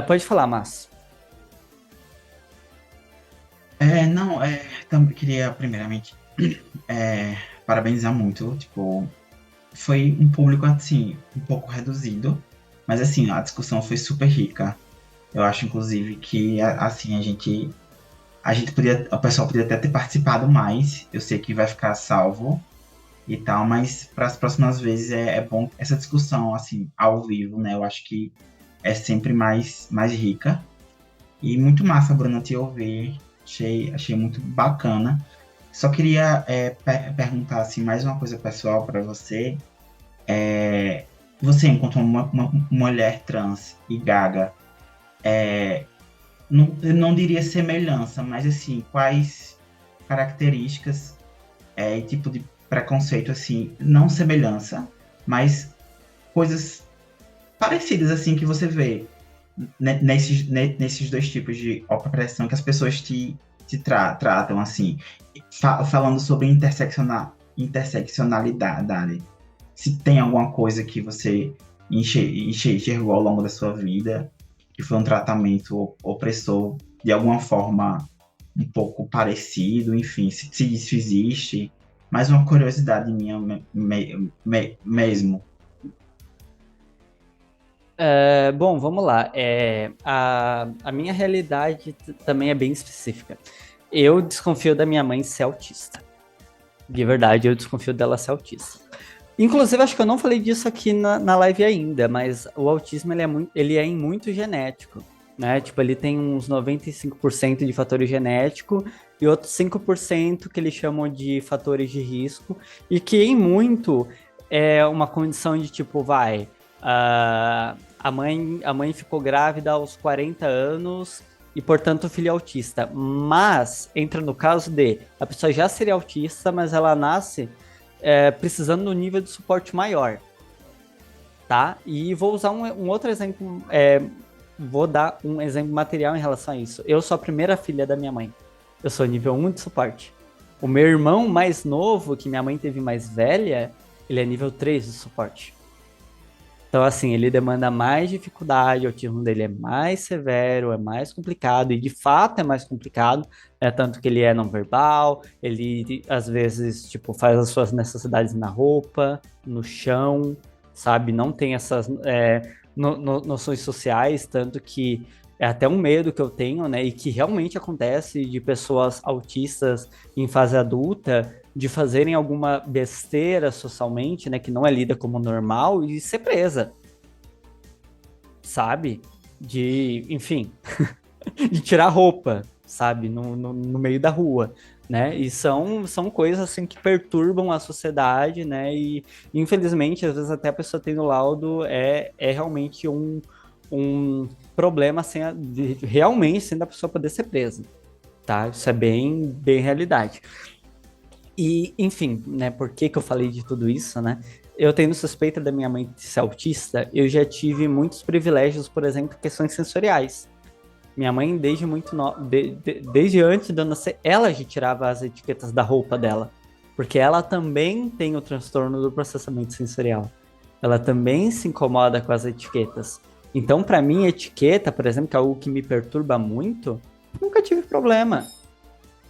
Pode falar, Márcio. Não, também queria primeiramente é, parabenizar muito, tipo, foi um público assim, um pouco reduzido, mas assim, a discussão foi super rica. Eu acho, inclusive, que assim, a gente podia, o pessoal podia até ter participado mais. Eu sei que vai ficar salvo e tal, mas para as próximas vezes é bom essa discussão, assim, ao vivo, né? Eu acho que é sempre mais rica. E muito massa, Bruna, te ouvir. Achei muito bacana. Só queria perguntar assim, mais uma coisa pessoal para você. Você, enquanto uma mulher trans e gaga, não, eu não diria semelhança, mas assim, quais características e tipo de preconceito, assim, não semelhança, mas coisas parecidas assim que você vê nesses dois tipos de opressão que as pessoas te tratam assim, falando sobre interseccionalidade. Se tem alguma coisa que você enxergou ao longo da sua vida, que foi um tratamento opressor de alguma forma um pouco parecido, enfim, se isso existe. Mais uma curiosidade minha mesmo. Bom, vamos lá. A minha realidade também é bem específica. Eu desconfio da minha mãe ser autista. De verdade, eu desconfio dela ser autista. Inclusive, acho que eu não falei disso aqui na live ainda, mas o autismo ele é em muito genético, né? Tipo, ele tem uns 95% de fatores genético e outros 5% que eles chamam de fatores de risco, e que em muito é uma condição de tipo, a mãe ficou grávida aos 40 anos e, portanto, o filho é autista. Mas entra no caso de a pessoa já seria autista, mas ela nasce precisando de um nível de suporte maior, tá? E vou usar um outro exemplo, vou dar um exemplo material em relação a isso. Eu sou a primeira filha da minha mãe. Eu sou nível 1 de suporte. O meu irmão mais novo, que minha mãe teve mais velha, ele é nível 3 de suporte. Então, assim, ele demanda mais dificuldade, o autismo dele é mais severo, é mais complicado, e de fato é mais complicado, tanto que ele é não verbal, ele às vezes, tipo, faz as suas necessidades na roupa, no chão, sabe? Não tem essas noções sociais, tanto que é até um medo que eu tenho, né? E que realmente acontece de pessoas autistas em fase adulta de fazerem alguma besteira socialmente, né, que não é lida como normal e ser presa, sabe? Enfim, de tirar roupa, sabe, no meio da rua, né? E são coisas assim que perturbam a sociedade, né? E infelizmente, às vezes até a pessoa tendo laudo é realmente um problema assim, realmente sendo a pessoa poder ser presa, tá? Isso é bem realidade. E, enfim, né, por que que eu falei de tudo isso, né? Eu tendo suspeita da minha mãe ser autista, eu já tive muitos privilégios, por exemplo, questões sensoriais. Minha mãe, desde antes de eu nascer, ela já tirava as etiquetas da roupa dela, porque ela também tem o transtorno do processamento sensorial. Ela também se incomoda com as etiquetas. Então, para mim, etiqueta, por exemplo, que é algo que me perturba muito, nunca tive problema,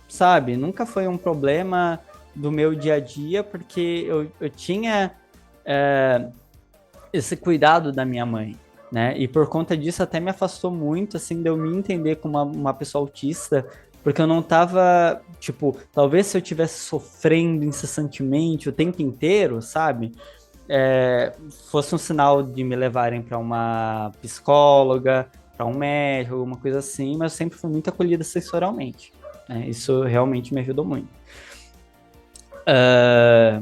sabe? Nunca foi um problema do meu dia a dia, porque eu tinha é, esse cuidado da minha mãe, né? E por conta disso até me afastou muito, assim, de eu me entender como uma pessoa autista, porque eu não tava, tipo, talvez se eu tivesse sofrendo incessantemente o tempo inteiro, sabe? Fosse um sinal de me levarem para uma psicóloga, para um médico, alguma coisa assim, mas eu sempre fui muito acolhida sensorialmente, né? Isso realmente me ajudou muito. Ah,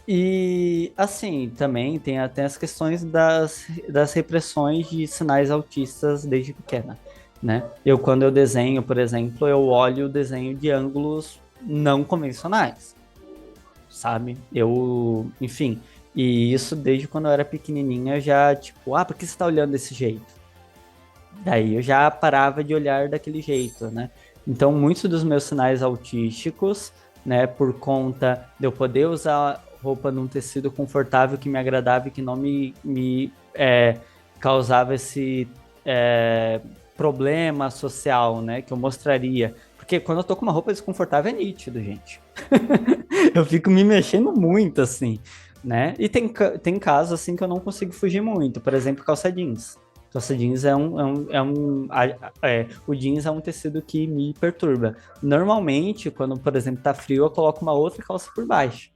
e assim, também tem até as questões das repressões de sinais autistas desde pequena, né? Quando eu desenho, por exemplo, eu olho o desenho de ângulos não convencionais, sabe? Enfim, e isso desde quando eu era pequenininha, eu já, tipo, por que você tá olhando desse jeito? Daí eu já parava de olhar daquele jeito, né? Então, muitos dos meus sinais autísticos, né, por conta de eu poder usar roupa num tecido confortável que me agradava e que não me causava problema social, né, que eu mostraria. Porque quando eu tô com uma roupa desconfortável é nítido, gente. Eu fico me mexendo muito, assim, né? E tem casos, assim, que eu não consigo fugir muito. Por exemplo, calça jeans. Calça jeans o jeans é um tecido que me perturba. Normalmente, quando, por exemplo, tá frio, eu coloco uma outra calça por baixo.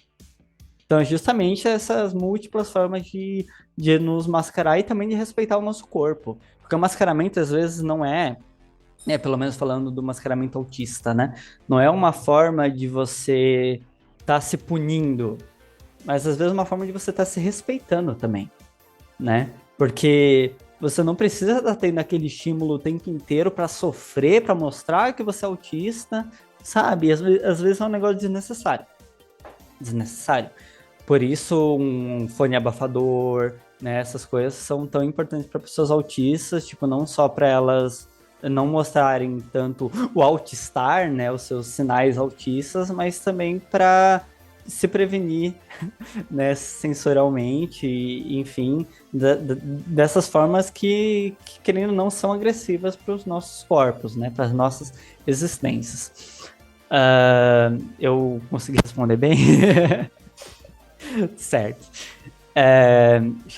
Então, é justamente essas múltiplas formas de nos mascarar e também de respeitar o nosso corpo. Porque o mascaramento, às vezes, não é, pelo menos falando do mascaramento autista, né? Não é uma forma de você estar se punindo, mas às vezes é uma forma de você estar se respeitando também, né? Porque você não precisa estar tendo aquele estímulo o tempo inteiro para sofrer, para mostrar que você é autista, sabe? Às vezes é um negócio desnecessário. Desnecessário. Por isso, um fone abafador, né? Essas coisas são tão importantes para pessoas autistas, tipo, não só para elas não mostrarem tanto o autistar, né? Os seus sinais autistas, mas também para se prevenir, né, sensorialmente, e, enfim, dessas formas que, querendo ou não, são agressivas para os nossos corpos, né, para as nossas existências. Eu consegui responder bem? Certo. Deixa